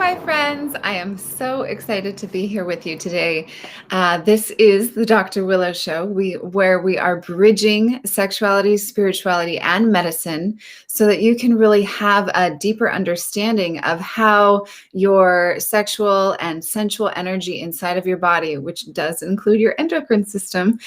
Hi, friends. I am so excited to be here with you today. This is the Dr. Willow Show, where we are bridging sexuality, spirituality, and medicine so that you can really have a deeper understanding of how your sexual and sensual energy inside of your body, which does include your endocrine system,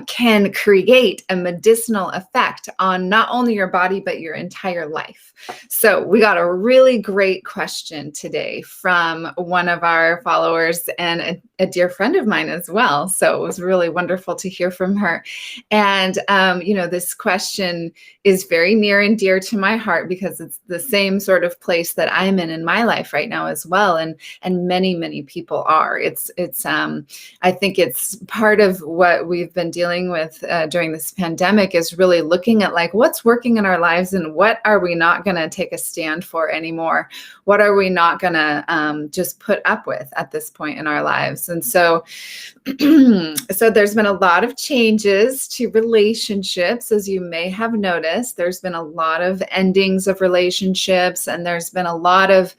can create a medicinal effect on not only your body, but your entire life. So we got a really great question today from one of our followers and a dear friend of mine as well. So it was really wonderful to hear from her. And, this question is very near and dear to my heart because it's the same sort of place that I'm in my life right now as well. And many, many people are. I think it's part of what we've been dealing with during this pandemic is really looking at like what's working in our lives and what are we not going to take a stand for anymore? What are we not going to just put up with at this point in our lives? And so, so there's been a lot of changes to relationships, as you may have noticed. There's been a lot of endings of relationships, and there's been a lot of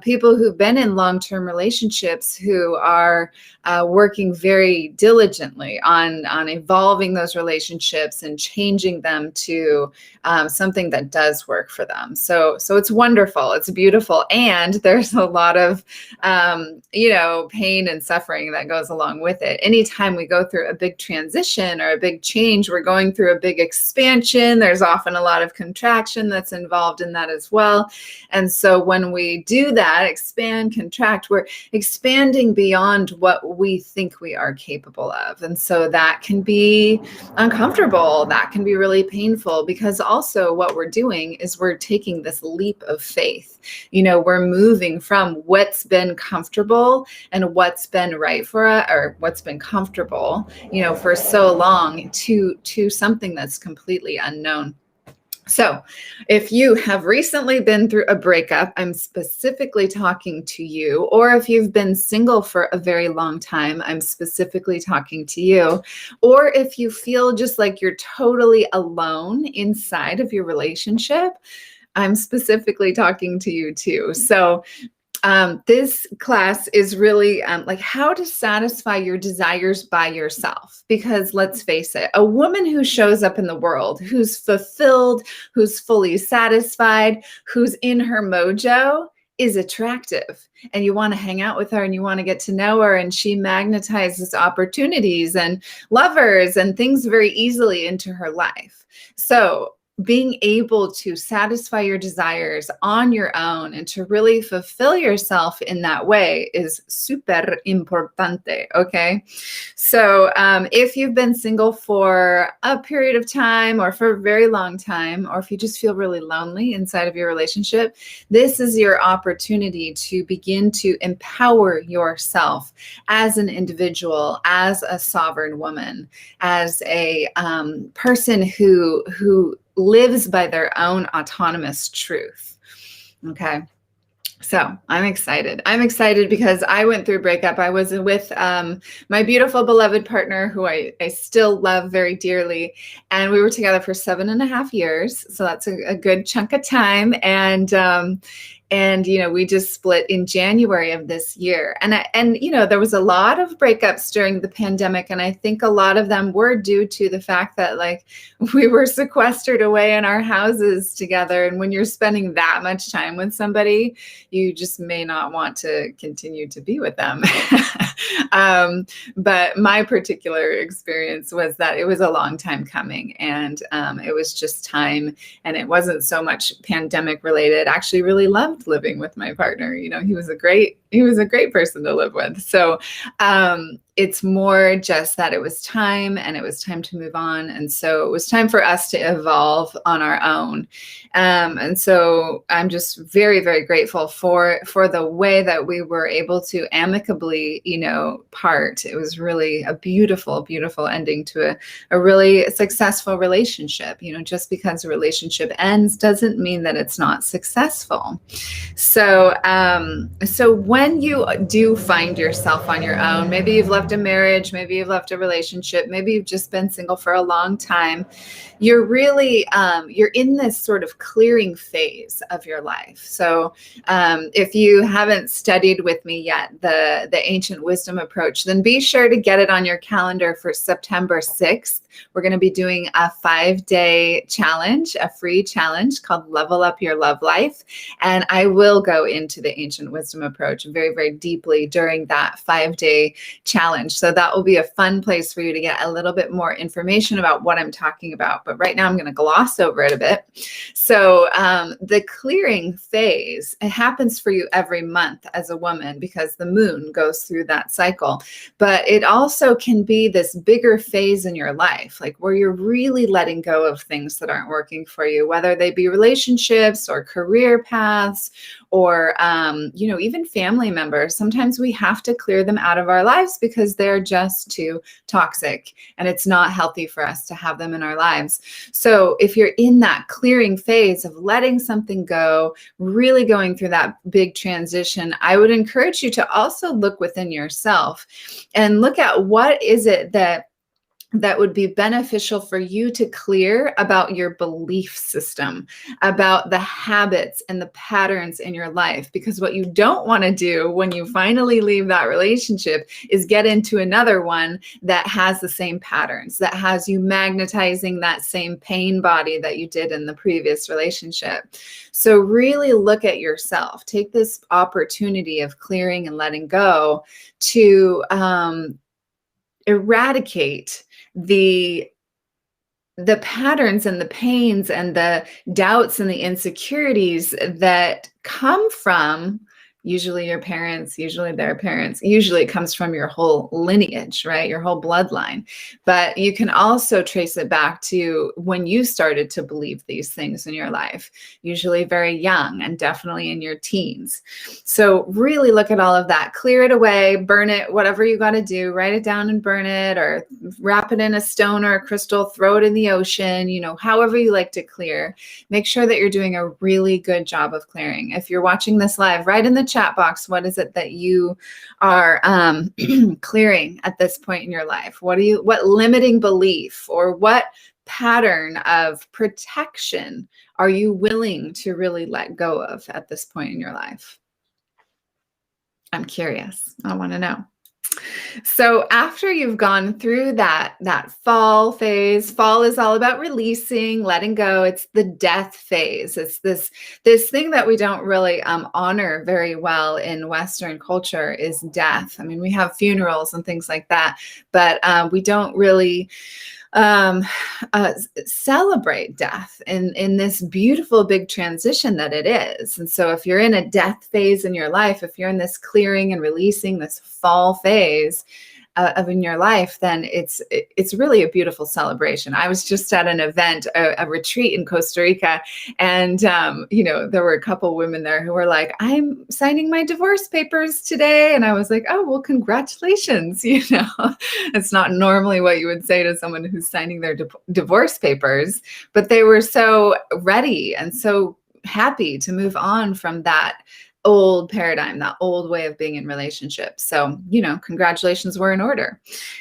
people who've been in long-term relationships who are working very diligently on evolving those relationships and changing them to something that does work for them. So it's wonderful. It's beautiful. And there's a lot of, pain and suffering that goes along with it. Anytime we go through a big transition or a big change, we're going through a big expansion. There's often a lot of contraction that's involved in that as well. And so when we do that, expand, contract, we're expanding beyond what we think we are capable of. And so that can be uncomfortable. That can be really painful because also what we're doing is we're taking this leap of faith. We're moving from what's been comfortable and what's been right for us or what's been comfortable, for so long to something that's completely unknown. So if you have recently been through a breakup, I'm specifically talking to you, or if you've been single for a very long time, I'm specifically talking to you, or if you feel just like you're totally alone inside of your relationship, I'm specifically talking to you too. So this class is really like how to satisfy your desires by yourself. Because let's face it, a woman who shows up in the world, who's fulfilled, who's fully satisfied, who's in her mojo is attractive. And you want to hang out with her and you want to get to know her. And she magnetizes opportunities and lovers and things very easily into her life. So being able to satisfy your desires on your own and to really fulfill yourself in that way is super importante, okay? So if you've been single for a period of time or for a very long time, or if you just feel really lonely inside of your relationship, this is your opportunity to begin to empower yourself as an individual, as a sovereign woman, as a person who lives by their own autonomous truth. Okay. So I'm excited. I'm excited because I went through a breakup. I was with my beautiful beloved partner who I still love very dearly. And we were together for 7.5 years. So that's a good chunk of time. And we just split in January of this year. And there was a lot of breakups during the pandemic. And I think a lot of them were due to the fact that like we were sequestered away in our houses together. And when you're spending that much time with somebody, you just may not want to continue to be with them. But my particular experience was that it was a long time coming, and it was just time, and it wasn't so much pandemic related. I actually really loved living with my partner. He was a great person to live with. So it's more just that it was time, and it was time to move on. And so it was time for us to evolve on our own. And so I'm just very, very grateful for the way that we were able to amicably, part. It was really a beautiful, beautiful ending to a really successful relationship. Just because a relationship ends doesn't mean that it's not successful. So when you do find yourself on your own, maybe you've left left a marriage, maybe you've left a relationship, maybe you've just been single for a long time. You're really, you're in this sort of clearing phase of your life. So if you haven't studied with me yet, the ancient wisdom approach, then be sure to get it on your calendar for September 6th. We're going to be doing a 5-day challenge, a free challenge called Level Up Your Love Life. And I will go into the ancient wisdom approach very, very deeply during that 5-day challenge. So that will be a fun place for you to get a little bit more information about what I'm talking about. But right now I'm going to gloss over it a bit. So the clearing phase, it happens for you every month as a woman because the moon goes through that cycle. But it also can be this bigger phase in your life, like where you're really letting go of things that aren't working for you, whether they be relationships or career paths or, even family members. Sometimes we have to clear them out of our lives because they're just too toxic and it's not healthy for us to have them in our lives. So if you're in that clearing phase of letting something go, really going through that big transition, I would encourage you to also look within yourself and look at what is it that would be beneficial for you to clear about your belief system, about the habits and the patterns in your life. Because what you don't want to do when you finally leave that relationship is get into another one that has the same patterns, that has you magnetizing that same pain body that you did in the previous relationship. So really look at yourself. Take this opportunity of clearing and letting go to eradicate the patterns and the pains and the doubts and the insecurities that come from usually your parents, usually their parents, usually it comes from your whole lineage, right? Your whole bloodline. But you can also trace it back to when you started to believe these things in your life, usually very young and definitely in your teens. So really look at all of that, clear it away, burn it, whatever you got to do, write it down and burn it, or wrap it in a stone or a crystal, throw it in the ocean, however you like to clear. Make sure that you're doing a really good job of clearing. If you're watching this live, write in the chat box, what is it that you are clearing at this point in your life? What limiting belief or what pattern of protection are you willing to really let go of at this point in your life? I'm curious. I want to know. So after you've gone through that fall phase, fall is all about releasing, letting go. It's the death phase. It's this thing that we don't really honor very well in Western culture is death. I mean, we have funerals and things like that, but we don't really celebrate death in this beautiful big transition that it is. And so if you're in a death phase in your life, if you're in this clearing and releasing, this fall phase of in your life, then it's really a beautiful celebration. I was just at an event, a retreat in Costa Rica, and there were a couple women there who were like, "I'm signing my divorce papers today," and I was like, "Oh, well, congratulations!" It's not normally what you would say to someone who's signing their divorce papers, but they were so ready and so happy to move on from that old paradigm, that old way of being in relationships. So, congratulations were in order.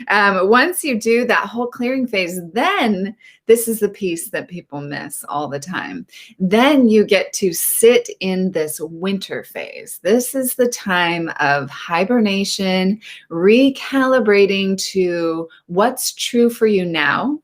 Once you do that whole clearing phase, then this is the piece that people miss all the time. Then you get to sit in this winter phase. This is the time of hibernation, recalibrating to what's true for you now.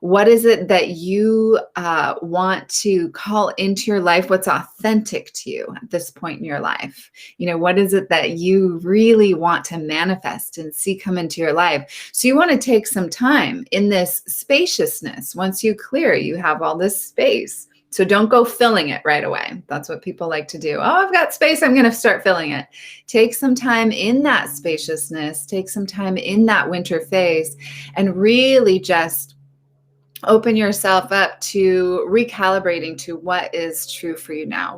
What is it that you want to call into your life? What's authentic to you at this point in your life? What is it that you really want to manifest and see come into your life? So you want to take some time in this spaciousness. Once you clear, you have all this space. So don't go filling it right away. That's what people like to do. Oh, I've got space, I'm going to start filling it. Take some time in that spaciousness. Take some time in that winter phase and really just open yourself up to recalibrating to what is true for you now.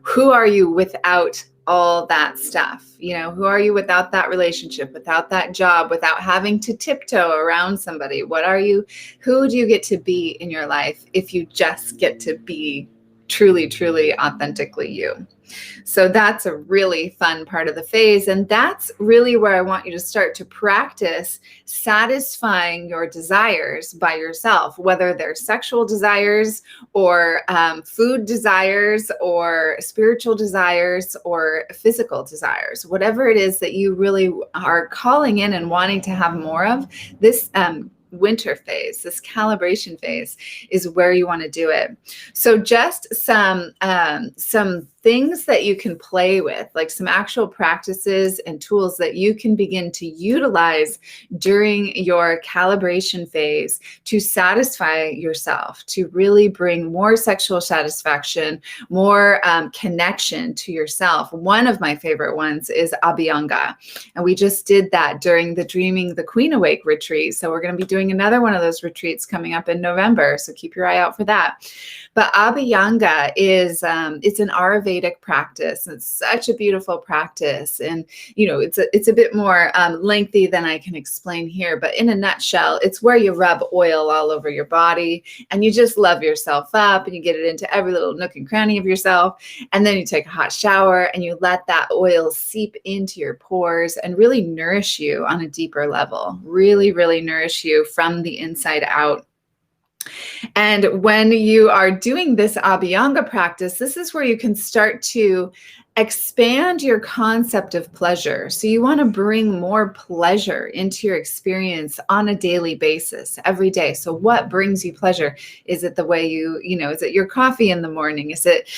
Who are you without all that stuff? Who are you without that relationship, without that job, without having to tiptoe around somebody? Who do you get to be in your life if you just get to be truly, truly, authentically you? So that's a really fun part of the phase. And that's really where I want you to start to practice satisfying your desires by yourself, whether they're sexual desires or food desires or spiritual desires or physical desires, whatever it is that you really are calling in and wanting to have more of. This winter phase, this calibration phase, is where you want to do it. So just some things that you can play with, like some actual practices and tools that you can begin to utilize during your calibration phase to satisfy yourself, to really bring more sexual satisfaction, more connection to yourself. One of my favorite ones is Abhyanga. And we just did that during the Dreaming the Queen Awake retreat. So we're going to be doing another one of those retreats coming up in November. So keep your eye out for that. But Abhyanga is, it's an Ayurvedic practice. It's such a beautiful practice. And, it's a bit more lengthy than I can explain here. But in a nutshell, it's where you rub oil all over your body and you just love yourself up and you get it into every little nook and cranny of yourself. And then you take a hot shower and you let that oil seep into your pores and really nourish you on a deeper level, really, really nourish you from the inside out. And when you are doing this Abhyanga practice, this is where you can start to expand your concept of pleasure. So you want to bring more pleasure into your experience on a daily basis, every day. So what brings you pleasure? Is it the way is it your coffee in the morning? Is it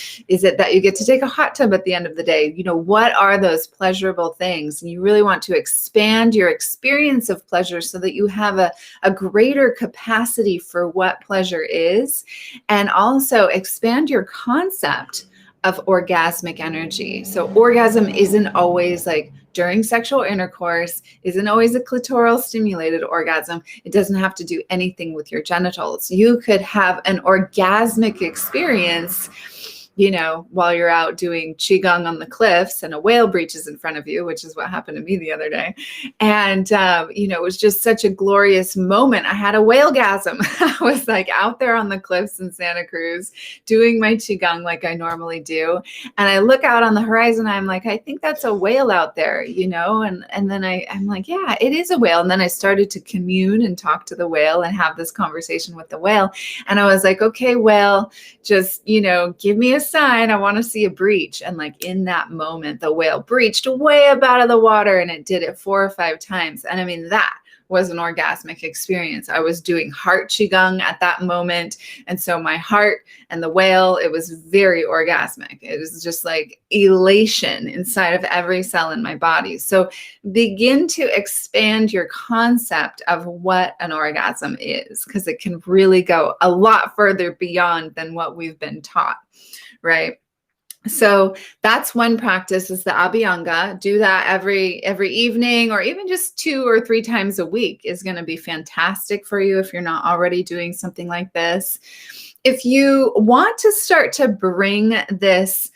that you get to take a hot tub at the end of the day? What are those pleasurable things? And you really want to expand your experience of pleasure so that you have a greater capacity for what pleasure is, and also expand your concept of orgasmic energy. So orgasm isn't always like during sexual intercourse, isn't always a clitoral stimulated orgasm. It doesn't have to do anything with your genitals. You could have an orgasmic experience, while you're out doing qigong on the cliffs and a whale breaches in front of you, which is what happened to me the other day. And, it was just such a glorious moment. I had a whalegasm. I was like out there on the cliffs in Santa Cruz doing my qigong like I normally do. And I look out on the horizon. I'm like, I think that's a whale out there, and then I'm like, yeah, it is a whale. And then I started to commune and talk to the whale and have this conversation with the whale. And I was like, okay, whale, just, give me a sign. I want to see a breach. And like in that moment, the whale breached way up out of the water, and it did it 4 or 5 times. And I mean, that was an orgasmic experience. I was doing heart qigong at that moment. And so my heart and the whale, it was very orgasmic. It was just like elation inside of every cell in my body. So begin to expand your concept of what an orgasm is, because it can really go a lot further beyond than what we've been taught, right? So that's one practice, is the Abhyanga. Do that every evening, or even just 2 or 3 times a week is going to be fantastic for you if you're not already doing something like this. If you want to start to bring this,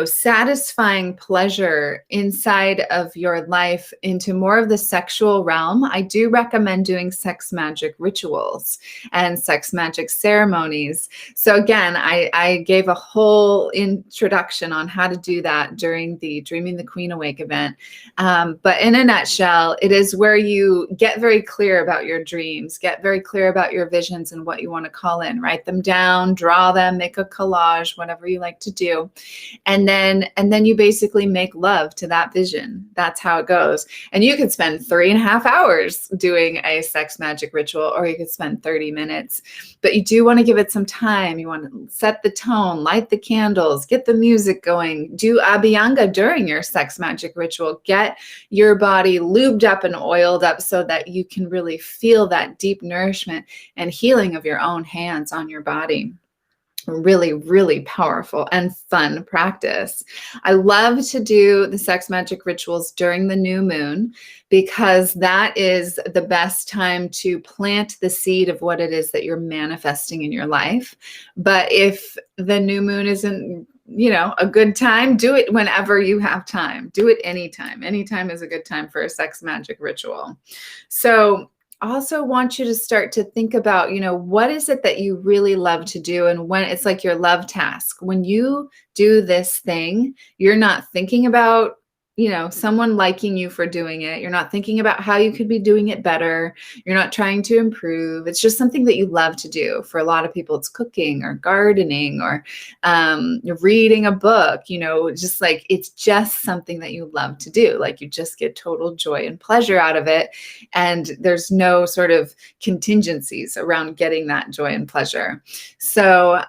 satisfying pleasure inside of your life into more of the sexual realm, I do recommend doing sex magic rituals and sex magic ceremonies. So again, I gave a whole introduction on how to do that during the Dreaming the Queen Awake event. But in a nutshell, it is where you get very clear about your dreams, get very clear about your visions and what you want to call in, write them down, draw them, make a collage, whatever you like to do. And then you basically make love to that vision. That's how it goes. And you could spend 3.5 hours doing a sex magic ritual, or you could spend 30 minutes, but you do want to give it some time. You want to set the tone, light the candles, get the music going, do Abhyanga during your sex magic ritual, get your body lubed up and oiled up so that you can really feel that deep nourishment and healing of your own hands on your body. Really, really powerful and fun practice. I love to do the sex magic rituals during the new moon, because that is the best time to plant the seed of what it is that you're manifesting in your life. But if the new moon isn't, a good time, do it whenever you have time. Do it anytime. Anytime is a good time for a sex magic ritual. So also want you to start to think about, what is it that you really love to do? And when it's like your love task, when you do this thing, you're not thinking about, someone liking you for doing it. You're not thinking about how you could be doing it better. You're not trying to improve. It's just something that you love to do. For a lot of people, it's cooking or gardening or reading a book, just like it's just something that you love to do. Like you just get total joy and pleasure out of it. And there's no sort of contingencies around getting that joy and pleasure. So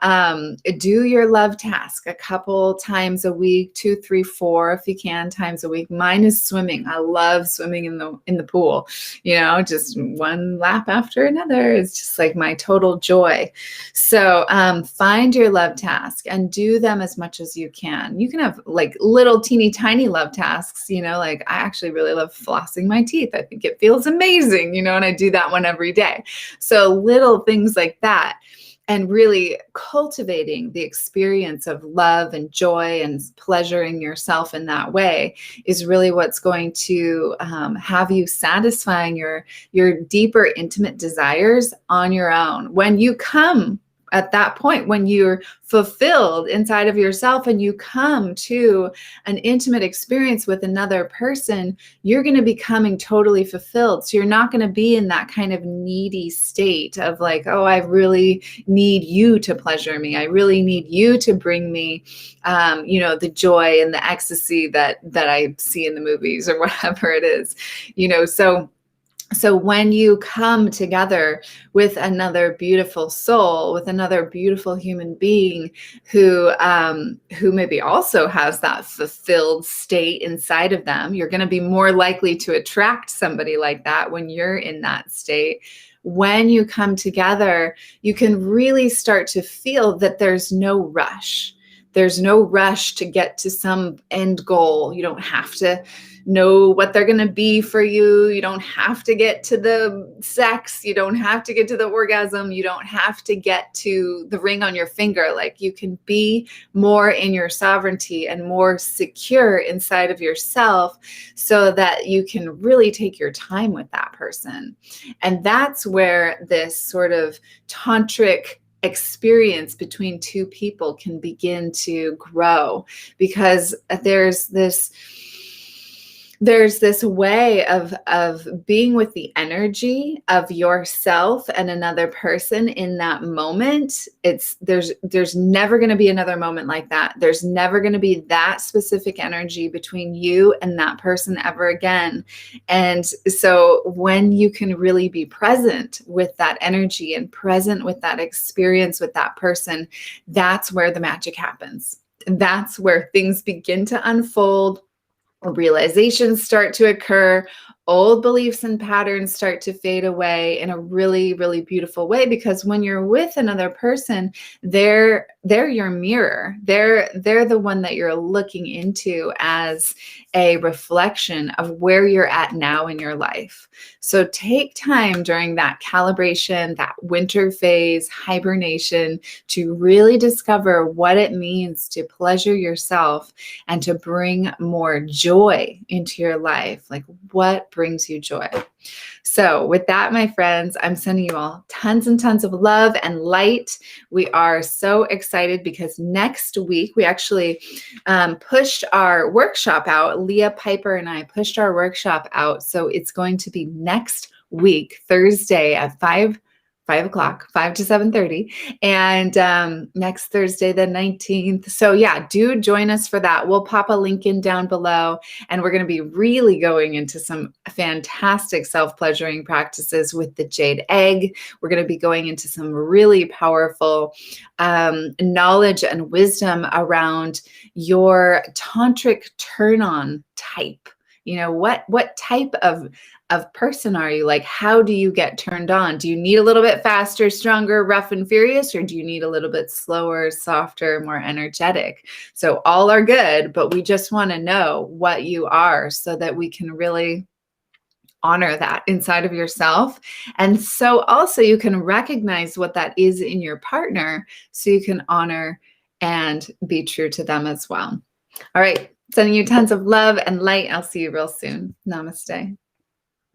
do your love task a couple times a week, 2, 3, 4, if you can, times a week. Mine is swimming. I love swimming in the pool, just one lap after another. It's just like my total joy. So find your love task and do them as much as you can. You can have like little teeny tiny love tasks, like I actually really love flossing my teeth. I think it feels amazing, and I do that one every day. So little things like that. And really cultivating the experience of love and joy and pleasuring yourself in that way is really what's going to have you satisfying your deeper, intimate desires on your own. When you come at that point, when you're fulfilled inside of yourself and you come to an intimate experience with another person, you're going to be coming totally fulfilled. So you're not going to be in that kind of needy state of like, oh, I really need you to pleasure me. I really need you to bring me, the joy and the ecstasy that I see in the movies or whatever it is, So when you come together with another beautiful soul, with another beautiful human being who maybe also has that fulfilled state inside of them, you're going to be more likely to attract somebody like that when you're in that state. When you come together, you can really start to feel that there's no rush. There's no rush to get to some end goal. You don't have to know what they're going to be for you. You don't have to get to the sex. You don't have to get to the orgasm. You don't have to get to the ring on your finger. Like you can be more in your sovereignty and more secure inside of yourself so that you can really take your time with that person. And that's where this sort of tantric experience between two people can begin to grow, because there's this way of being with the energy of yourself and another person in that moment. There's never going to be another moment like that. There's never going to be that specific energy between you and that person ever again. And so when you can really be present with that energy and present with that experience with that person, that's where the magic happens. That's where things begin to unfold. Realizations start to occur, old beliefs and patterns start to fade away in a really, really beautiful way, because when you're with another person, they're your mirror. They're the one that you're looking into as a reflection of where you're at now in your life. So take time during that calibration, that winter phase, hibernation, to really discover what it means to pleasure yourself and to bring more joy into your life. Like, what brings you joy? So with that, my friends, I'm sending you all tons and tons of love and light. We are so excited because next week we actually pushed our workshop out. Leah Piper and I pushed our workshop out. So it's going to be next week, Thursday at 5 o'clock, 5 to 7:30, and next Thursday, the 19th. So yeah, do join us for that. We'll pop a link in down below, and we're going to be really going into some fantastic self-pleasuring practices with the jade egg. We're going to be going into some really powerful knowledge and wisdom around your tantric turn-on type. What type of person are you? Like, how do you get turned on? Do you need a little bit faster, stronger, rough and furious, or do you need a little bit slower, softer, more energetic? So all are good, but we just want to know what you are so that we can really honor that inside of yourself. And so also you can recognize what that is in your partner so you can honor and be true to them as well. All right. Sending you tons of love and light. I'll see you real soon. Namaste.